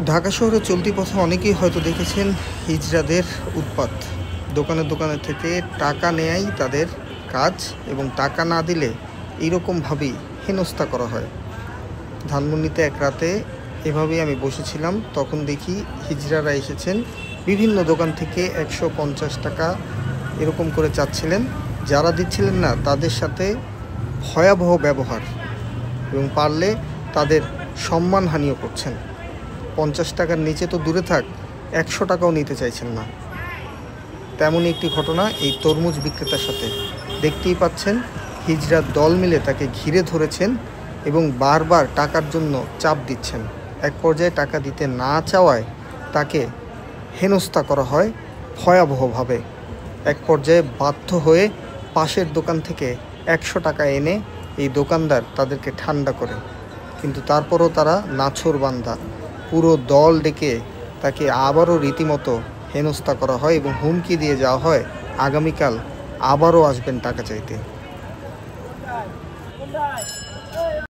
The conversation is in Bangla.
ঢাকা শহরে চলতি পথে অনেকেই হয়তো দেখেছেন হিজড়াদের উৎপাত। দোকানে দোকানে থেকে টাকা নেয়াই তাদের কাজ এবং টাকা না দিলে এইরকমভাবেই হেনস্থা করা হয়। ধানমন্ডিতে এক রাতে এভাবেই আমি বসেছিলাম, তখন দেখি হিজড়ারা এসেছেন, বিভিন্ন দোকান থেকে 150 টাকা এরকম করে চাচ্ছিলেন। যারা দিচ্ছিলেন না তাদের সাথে ভয়াবহ ব্যবহার এবং পারলে তাদের সম্মানহানিও করছেন। 50 টাকার নিচে তো দূরে থাক, 100 টাকাও নিতে চাইছেন না। তেমনই একটি ঘটনা এই তরমুজ বিক্রেতার সাথে। দেখতেই পাচ্ছেন হিজড়ার দল মিলে তাকে ঘিরে ধরেছেন এবং বারবার টাকার জন্য চাপ দিচ্ছেন। এক পর্যায়ে টাকা দিতে না চাওয়ায় তাকে হেনস্থা করা হয় ভয়াবহভাবে। এক পর্যায়ে বাধ্য হয়ে পাশের দোকান থেকে 100 টাকা এনে এই দোকানদার তাদেরকে ঠান্ডা করে, কিন্তু তারপরও তারা নাছোড়বান্দা। পুরো দল ডেকে তাকে আবারও রীতিমতো হেনস্থা করা হয় এবং হুমকি দিয়ে যাওয়া হয় আগামীকাল আবারও আসবেন টাকা চাইতে।